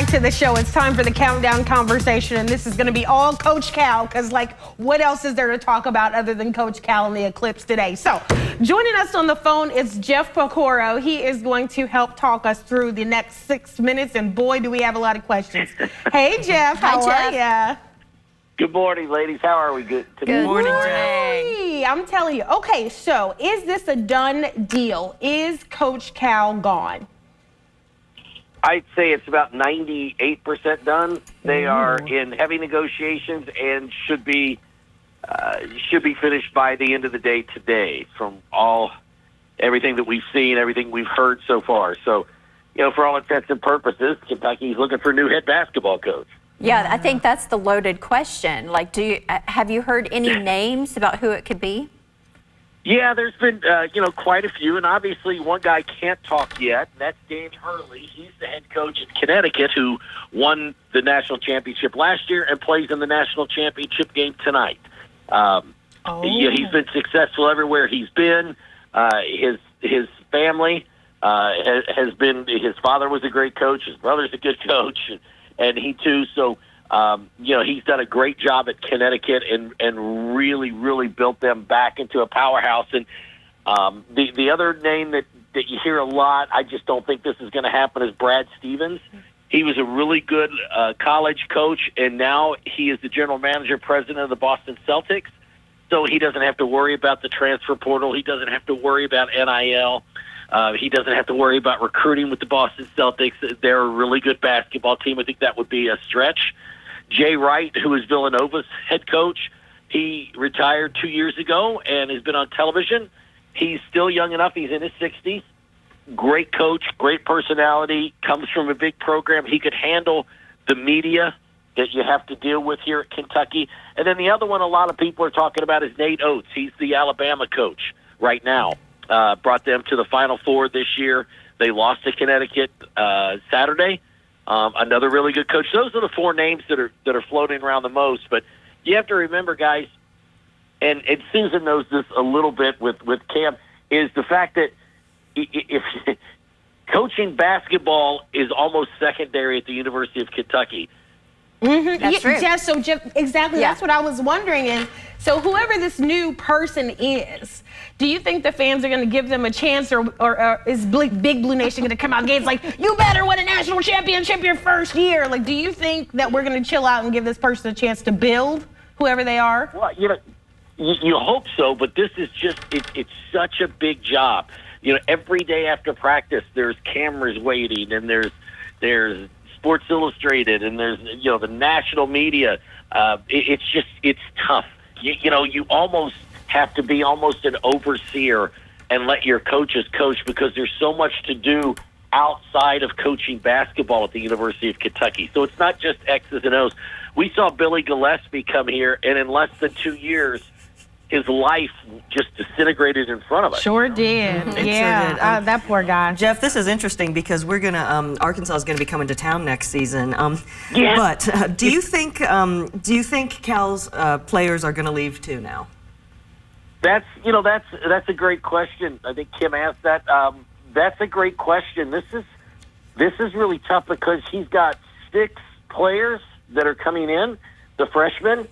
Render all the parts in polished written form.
back to the show. It's time for the countdown conversation, and this is going to be all Coach Cal, because, like, what else is there to talk about other than Coach Cal and the Eclipse today? So, joining us on the phone is Jeff Piecoro. He is going to help talk us through the next 6 minutes, and boy, do we have a lot of questions. Hey, Jeff. How are ya? Good morning, ladies. How are we? Good morning, Jeff. Hey, I'm telling you. Okay, so is this a done deal? Is Coach Cal gone? I'd say it's about 98% done. They are in heavy negotiations and should be finished by the end of the day today. From everything that we've seen, everything we've heard so far. So, you know, for all intents and purposes, Kentucky's looking for a new head basketball coach. Yeah, I think that's the loaded question. Like, have you heard any names about who it could be? Yeah, there's been, quite a few, and obviously one guy can't talk yet, and that's Dan Hurley. He's the head coach in Connecticut who won the national championship last year and plays in the national championship game tonight. He's been successful everywhere he's been. His family has been, his father was a great coach, his brother's a good coach, and he too, so... he's done a great job at Connecticut and really, really built them back into a powerhouse. And the other name that you hear a lot, I just don't think this is going to happen, is Brad Stevens. He was a really good college coach, and now he is the general manager, president of the Boston Celtics. So he doesn't have to worry about the transfer portal. He doesn't have to worry about NIL. He doesn't have to worry about recruiting with the Boston Celtics. They're a really good basketball team. I think that would be a stretch. Jay Wright, who is Villanova's head coach, he retired 2 years ago and has been on television. He's still young enough. He's in his 60s. Great coach, great personality, comes from a big program. He could handle the media that you have to deal with here at Kentucky. And then the other one a lot of people are talking about is Nate Oates. He's the Alabama coach right now. Brought them to the Final Four this year. They lost to Connecticut Saturday. Another really good coach. Those are the four names that are floating around the most. But you have to remember, guys, and Susan knows this a little bit with Cam, is the fact that if coaching basketball is almost secondary at the University of Kentucky. Mm-hmm. That's true. Jeff, so Jeff, exactly, that's what I was wondering. And so whoever this new person is, do you think the fans are going to give them a chance, or is Big Blue Nation going to come out games like, you better win a national championship your first year? Like, do you think that we're going to chill out and give this person a chance to build, whoever they are? Well, you hope so, but this is just, it's such a big job. Every day after practice, there's cameras waiting, and there's Sports Illustrated, and there's, the national media. It's tough. You almost have to be almost an overseer and let your coaches coach, because there's so much to do outside of coaching basketball at the University of Kentucky. So it's not just X's and O's. We saw Billy Gillispie come here, and in less than 2 years, his life just disintegrated in front of us. Sure did. Yeah, sure did. that poor guy. Jeff, this is interesting because we're gonna Arkansas is gonna be coming to town next season. Yeah. But do you think Cal's players are gonna leave too now? That's a great question. I think Kim asked that. That's a great question. This is really tough because he's got 6 players that are coming in, the freshmen.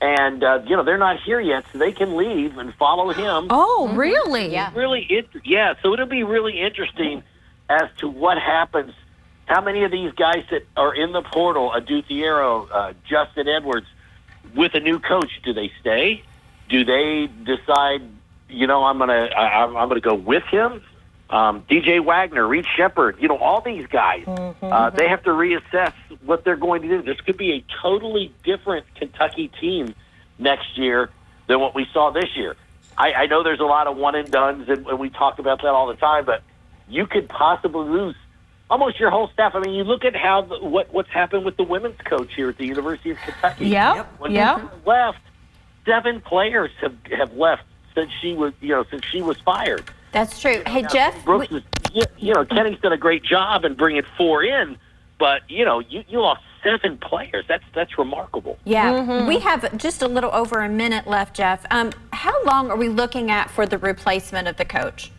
And, they're not here yet, so they can leave and follow him. Oh, really? Yeah. So it'll be really interesting as to what happens. How many of these guys that are in the portal, Aduthiero, Justin Edwards, with a new coach, do they stay? Do they decide, I'm gonna go with him? DJ Wagner, Reed Shepherd, all these guys, they have to reassess what they're going to do. This could be a totally different Kentucky team next year than what we saw this year. I know there's a lot of one-and-dones, and we talk about that all the time, but you could possibly lose almost your whole staff. I mean, you look at how what's happened with the women's coach here at the University of Kentucky. When she left, 7 players have left since she was fired. That's true. Hey, Jeff. Brooks Kenny's done a great job in bringing 4 in, but you lost 7 players. That's remarkable. Yeah, we have just a little over a minute left, Jeff. How long are we looking at for the replacement of the coach?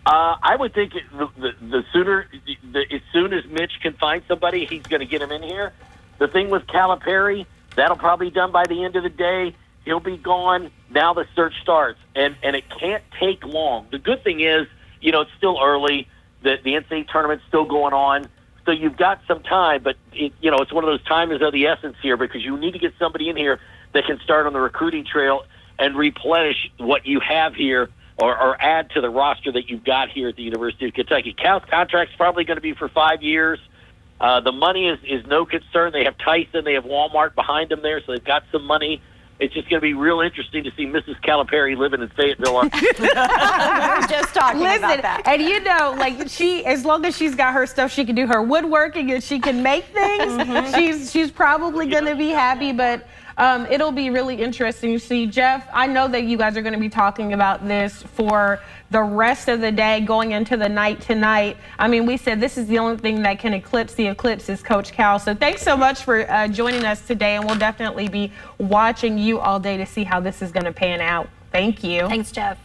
I would think the sooner, as soon as Mitch can find somebody, he's going to get him in here. The thing with Calipari, that'll probably be done by the end of the day. He'll be gone. Now the search starts, and it can't take long. The good thing is, it's still early. The NCAA tournament's still going on, so you've got some time. But it's one of those time is of the essence here, because you need to get somebody in here that can start on the recruiting trail and replenish what you have here, or add to the roster that you've got here at the University of Kentucky. Cal's contract's probably going to be for 5 years. The money is no concern. They have Tyson, they have Walmart behind them there, so they've got some money. It's just going to be real interesting to see Mrs. Calipari living in Fayetteville. We were just talking about that. And as long as she's got her stuff, she can do her woodworking and she can make things. She's probably going to be happy, but it'll be really interesting to see. Jeff, I know that you guys are going to be talking about this for the rest of the day going into the night tonight. I mean, we said this is the only thing that can eclipse the eclipse is Coach Cal. So thanks so much for joining us today, and we'll definitely be watching you all day to see how this is going to pan out. Thank you. Thanks, Jeff.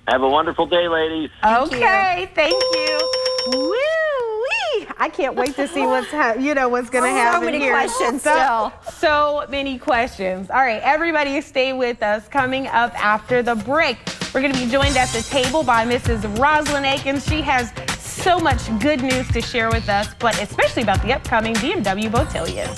Have a wonderful day, ladies. Thank you. Woo-wee. I can't wait to see what's going to happen So many here. questions still. So many questions. All right, everybody stay with us. Coming up after the break, we're going to be joined at the table by Mrs. Rosalind Akins. She has so much good news to share with us, but especially about the upcoming BMW Botillion.